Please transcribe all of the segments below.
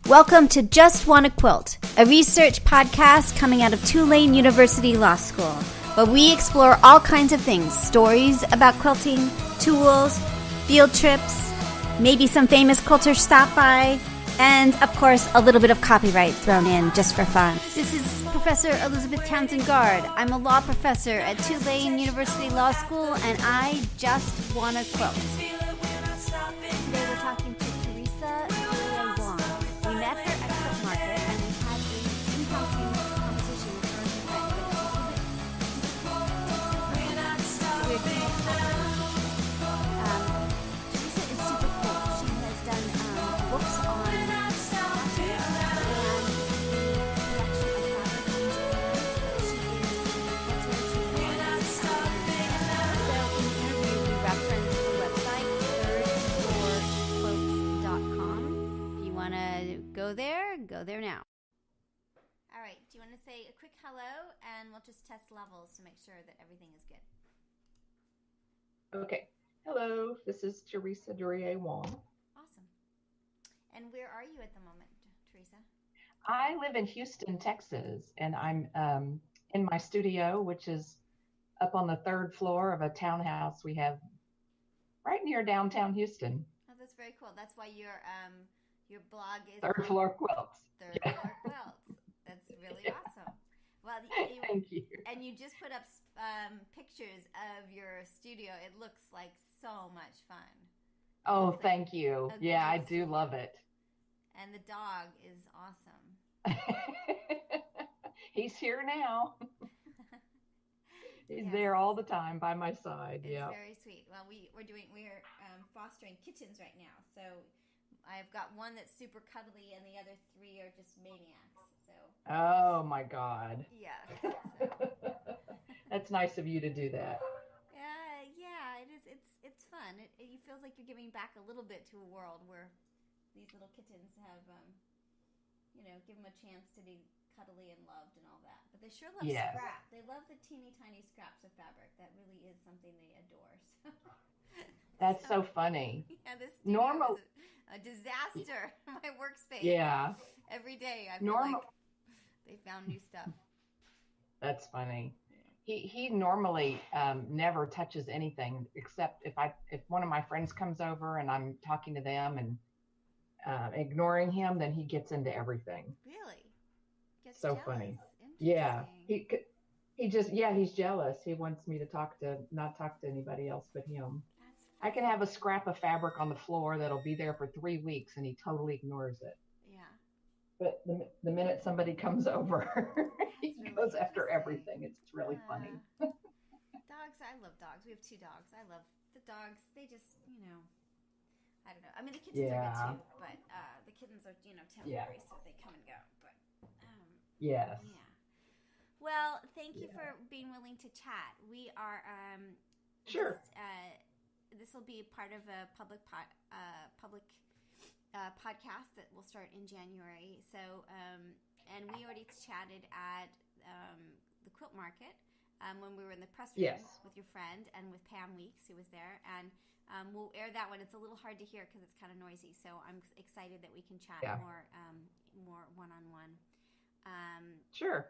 Welcome to Just Wanna Quilt, a research podcast coming out of Tulane University Law School, where we explore all kinds of things, stories about quilting, tools, field trips, maybe some famous quilters stop by, and, of course, a little bit of copyright thrown in just for fun. This is Professor Elizabeth Townsend Guard. I'm a law professor at Tulane University Law School, and I just wanna quilt. Today we're talking to Teresa Duryea Wong. We met her at Quilt Market, and we had an impromptu conversation with her and her friend. Teresa is super cool. She has done books on Go there now. All right, do you want to say a quick hello, and we'll just test levels to make sure that everything is good. Okay. Hello, this is Teresa Duryea Wong. Awesome. And where are you at the moment, Teresa? I live in Houston, Texas, and I'm in my studio, which is up on the third floor of a townhouse we have right near downtown Houston. Oh, that's very cool. That's why your blog is Third Floor Quilts. Third Floor Quilts. That's really awesome. Well, thank you. And you just put up pictures of your studio. It looks like so much fun. Oh, thank you. Yeah, I do love it. And the dog is awesome. He's here now. He's there all the time by my side. It's yeah. Very sweet. Well, we're fostering kittens right now, so I've got one that's super cuddly, and the other three are just maniacs. So. Oh my God. Yeah. That's nice of you to do that. Yeah, it is. It's fun. It feels like you're giving back a little bit to a world where these little kittens have, give them a chance to be cuddly and loved and all that. But they sure love scrap. They love the teeny tiny scraps of fabric. That really is something they adore. So. That's so funny. Yeah, this normal is a disaster. My workspace. Yeah. Every day I feel like they found new stuff. That's funny. He normally never touches anything except if one of my friends comes over and I'm talking to them and ignoring him, then he gets into everything. Really? Gets so jealous. Funny. Yeah. He's jealous. He wants me to not talk to anybody else but him. I can have a scrap of fabric on the floor that'll be there for 3 weeks and he totally ignores it. Yeah. But the minute somebody comes over, he goes after everything. It's really funny. Dogs, I love dogs. We have 2 dogs. I love the dogs. They just, I don't know. I mean, the kittens are good too, but the kittens are, temporary, so they come and go. But yes. Yeah. Well, thank you for being willing to chat. We are sure. This will be part of a public podcast that will start in January. So, and we already chatted at the Quilt Market when we were in the press room with your friend and with Pam Weeks, who was there. And we'll air that one. It's a little hard to hear because it's kind of noisy. So I'm excited that we can chat more one-on-one. Sure.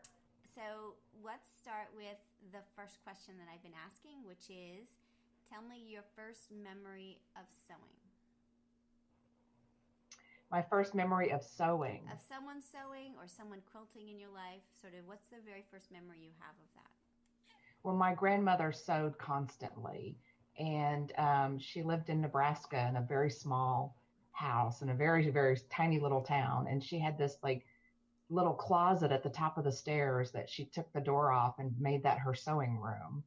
So let's start with the first question that I've been asking, which is, tell me your first memory of sewing. My first memory of sewing. Of someone sewing or someone quilting in your life, sort of, what's the very first memory you have of that? Well, my grandmother sewed constantly, and she lived in Nebraska in a very small house in a very, very tiny little town. And she had this little closet at the top of the stairs that she took the door off and made that her sewing room.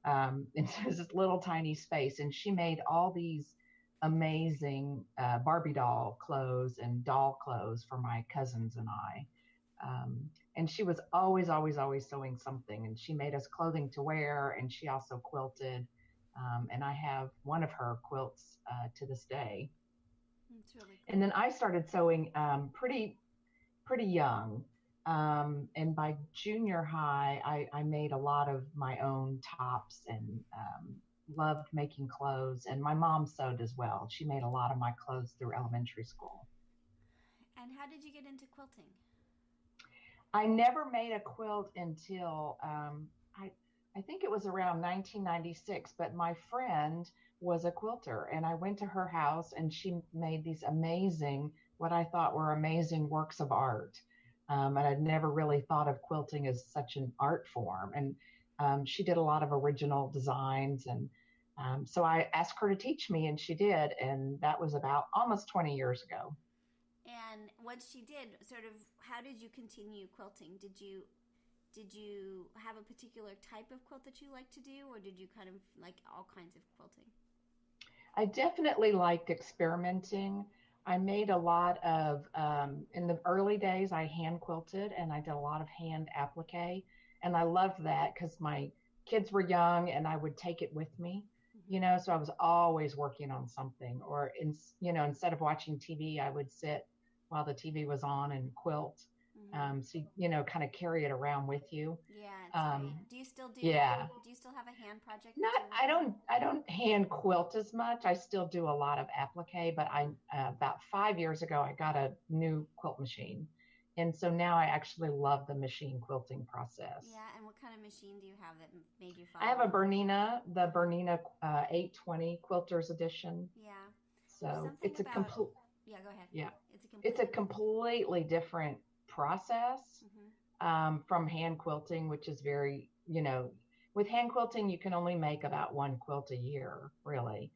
And so it was this little tiny space, and she made all these amazing Barbie doll clothes and doll clothes for my cousins and I. And she was always sewing something, and she made us clothing to wear, and she also quilted. And I have one of her quilts to this day. That's really cool. And then I started sewing pretty young. And by junior high, I made a lot of my own tops and loved making clothes. And my mom sewed as well. She made a lot of my clothes through elementary school. And how did you get into quilting? I never made a quilt until I think it was around 1996, but my friend was a quilter and I went to her house and she made these amazing, what I thought were amazing works of art. And I'd never really thought of quilting as such an art form. And she did a lot of original designs. And so I asked her to teach me and she did. And that was about almost 20 years ago. And what she did, sort of, how did you continue quilting? Did you have a particular type of quilt that you like to do, or did you kind of like all kinds of quilting? I definitely liked experimenting. I made a lot of, in the early days, I hand quilted and I did a lot of hand applique. And I loved that because my kids were young and I would take it with me, so I was always working on something. Or, instead of watching TV, I would sit while the TV was on and quilt. So, kind of carry it around with you. Yeah, it's great. Do you still do Yeah. that? Do you still have a hand project that Not, you're working on? I don't hand quilt as much. I still do a lot of applique, but about 5 years ago, I got a new quilt machine. And so now I actually love the machine quilting process. Yeah, and what kind of machine do you have that made you fall I have a in love? The Bernina 820 Quilters Edition. Yeah. There's So something about, yeah, go ahead. yeah, It's a it's a complete, completely different process mm-hmm. from hand quilting, which is very, with hand quilting, you can only make about one quilt a year, really.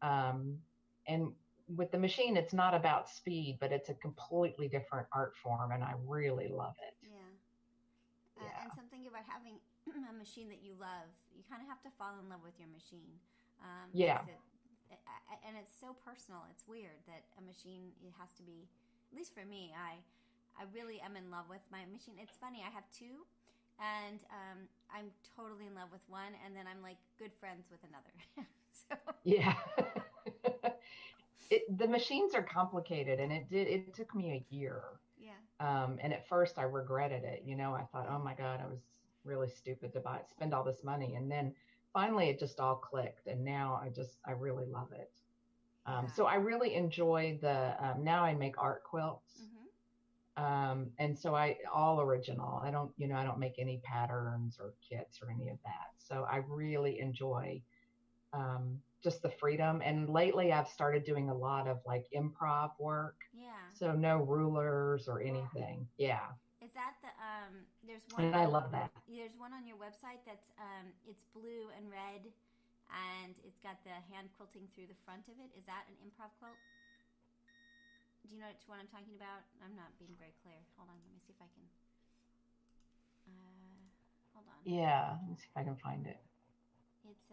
And with the machine, it's not about speed, but it's a completely different art form, and I really love it. Yeah. Yeah. And something about having a machine that you love, you kind of have to fall in love with your machine. Yeah. And it's so personal. It's weird that a machine, it has to be, at least for me, I really am in love with my machine. It's funny, I have two, and I'm totally in love with one, and then I'm like good friends with another. So Yeah. The machines are complicated, and it took me a year. yeah. And at first I regretted it. I thought, oh my God, I was really stupid to spend all this money. And then finally it just all clicked. And now I really love it. Yeah. So I really enjoy now I make art quilts. Mm-hmm. And so all original. I don't make any patterns or kits or any of that. So I really enjoy just the freedom. And lately I've started doing a lot of like improv work. Yeah. So no rulers or anything. Yeah. Is that there's one And I love that. There's one on your website that's it's blue and red, and it's got the hand quilting through the front of it. Is that an improv quilt? Do you know what I'm talking about? I'm not being very clear. Hold on, let me see if I can. Hold on. Yeah. Let me see if I can find it. It's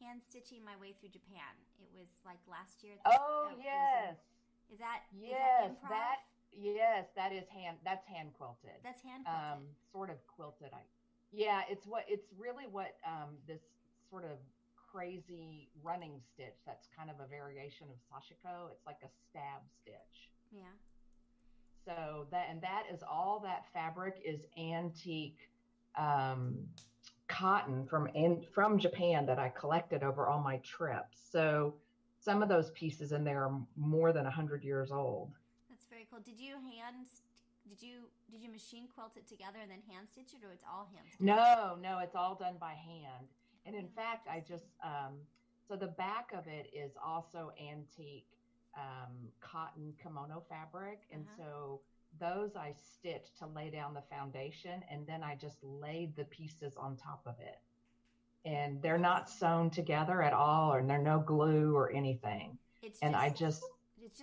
hand stitching my way through Japan. It was like last year. Oh, yes. Is that Yes, is that improv? that's hand quilted. That's hand quilted. Sort of quilted. It's really what this sort of crazy running stitch that's kind of a variation of sashiko. It's like a stab stitch. Yeah. So that is all that fabric is antique cotton from Japan that I collected over all my trips. So some of those pieces in there are more than 100 years old. That's very cool. Did you machine quilt it together and then hand stitch it, or it's all hand stitched? No, it's all done by hand. And in fact, I just so the back of it is also antique cotton kimono fabric, and so those I stitched to lay down the foundation, and then I just laid the pieces on top of it. And they're not sewn together at all, or there's no glue or anything. It's just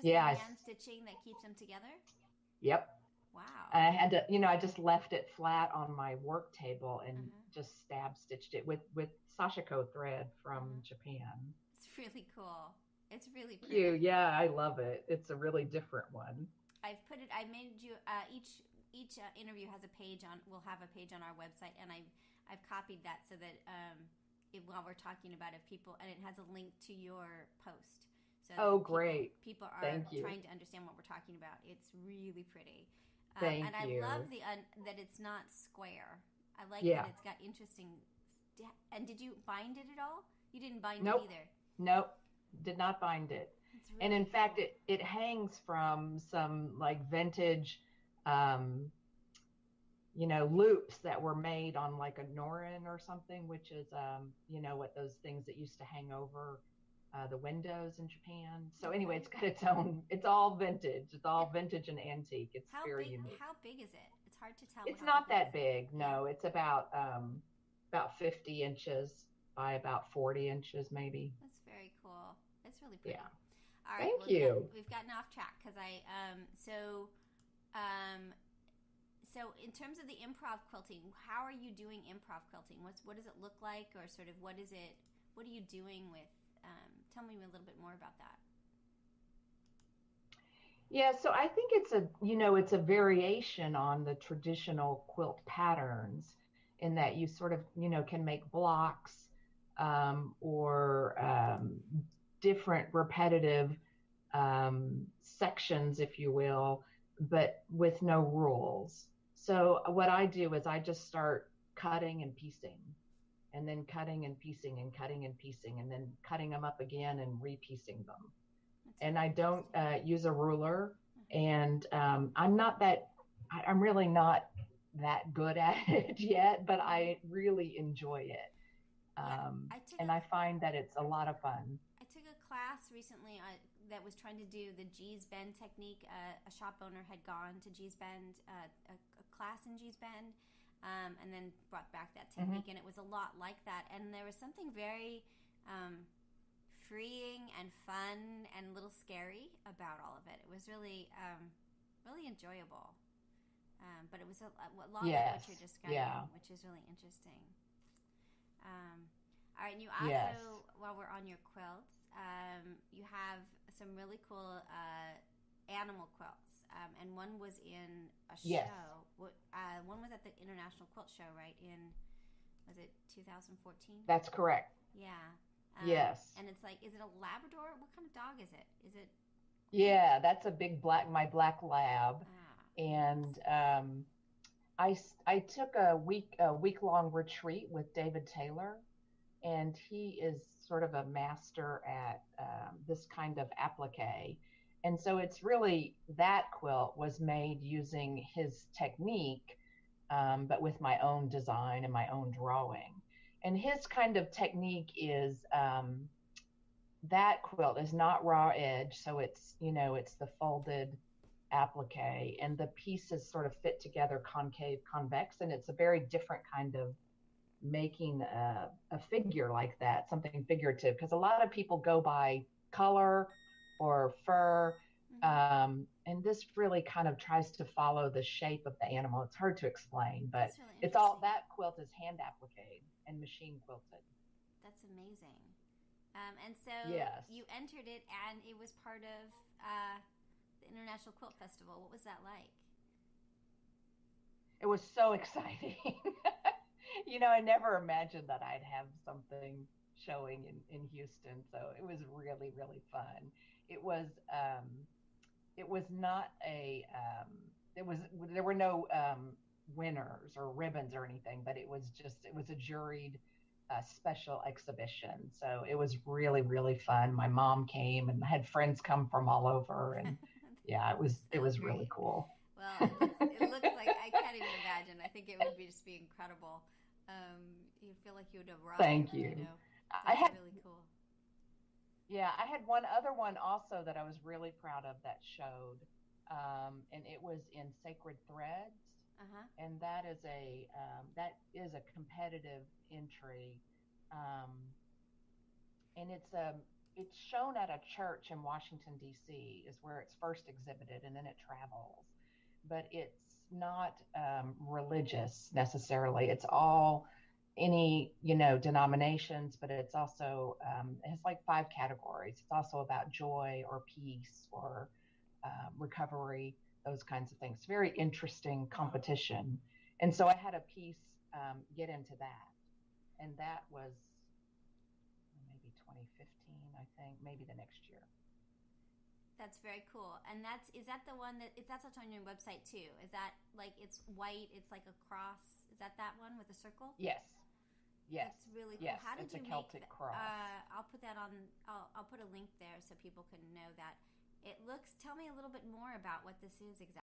the hand stitching that keeps them together? Yep. Wow. I had to, I just left it flat on my work table and just stab stitched it with sashiko thread from Japan. It's really cool. It's really pretty. Yeah, I love it. It's a really different one. I made you each interview has a page we'll have a page on our website, and I've copied that so that while we're talking about and it has a link to your post. So great. People are trying to understand what we're talking about. It's really pretty. Thank you. I love that it's not square. I like that it's got interesting. And did you bind it at all? You didn't bind it either. Nope. Did not bind it. Really And in cool. fact, it hangs from some like vintage, um, loops that were made on like a norin or something, which is, what those things that used to hang over the windows in Japan. So anyway, it's got its own, it's all vintage. It's all vintage and antique. It's very unique. How big is it? It's hard to tell It's how big not it is. that big. No, it's about 50 inches by about 40 inches, maybe. That's very cool. It's really pretty. Yeah. All right, Thank you. we've gotten off track because so in terms of the improv quilting, how are you doing improv quilting? What does it look like, or sort of what are you doing with? Tell me a little bit more about that. Yeah, so I think it's a variation on the traditional quilt patterns in that you sort of, can make blocks or different repetitive sections, if you will, but with no rules. So what I do is I just start cutting and piecing, and then cutting and piecing and cutting and piecing, and then cutting them up again and repiecing them. And I don't use a ruler. And I'm really not that good at it yet, but I really enjoy it. And I find that it's a lot of fun. I took a class recently that was trying to do the G's Bend technique. A shop owner had gone to G's Bend, a class in G's Bend, and then brought back that technique, and it was a lot like that. And there was something very freeing and fun and a little scary about all of it. It was really, really enjoyable. But it was a lot like what you're describing, which is really interesting. All right, and you also, while we're on your quilts, you have some really cool animal quilts, and one was in a show. Yes. One was at the International Quilt Show, right? Was it 2014? That's correct. Yeah. Yes. And it's like, is it a Labrador? What kind of dog is it? Is it? Yeah, that's my black lab. And I took a week long retreat with David Taylor, and he is sort of a master at this kind of applique. And so it's really, that quilt was made using his technique, but with my own design and my own drawing. And his kind of technique is that quilt is not raw edge, so it's the folded applique, and the pieces sort of fit together concave, convex, and it's a very different kind of making a figure like that, something figurative, because a lot of people go by color or fur, and this really kind of tries to follow the shape of the animal. It's hard to explain, but really it's all, that quilt is hand appliqued and machine quilted. That's amazing. And so you entered it, and it was part of the International Quilt Festival. What was that like? It was so exciting. I never imagined that I'd have something showing in Houston. So it was really, really fun. It was not there were no winners or ribbons or anything, but it was a juried special exhibition. So it was really, really fun. My mom came, and I had friends come from all over, and yeah, it was really cool. Well, it looks like, I can't even imagine. I think it would just be incredible. You feel like you would arrive. Thank you. That's really cool. Yeah, I had one other one also that I was really proud of that showed, and it was in Sacred Threads, and that is a competitive entry, and it's shown at a church in Washington, D.C. is where it's first exhibited, and then it travels. But it's not religious necessarily. It's all any, denominations, but it's also, it has like 5 categories. It's also about joy or peace or recovery, those kinds of things. Very interesting competition. And so I had a piece get into that. And that was maybe 2015, I think, maybe the next year. That's very cool. And is that the one that's what's on your website too? Is that like, it's white, it's like a cross? Is that one with a circle? Yes. Yes. It's really cool. Yes, How did it's you a Celtic make cross. I'll put that on. I'll put a link there so people can know that. It looks. Tell me a little bit more about what this is exactly.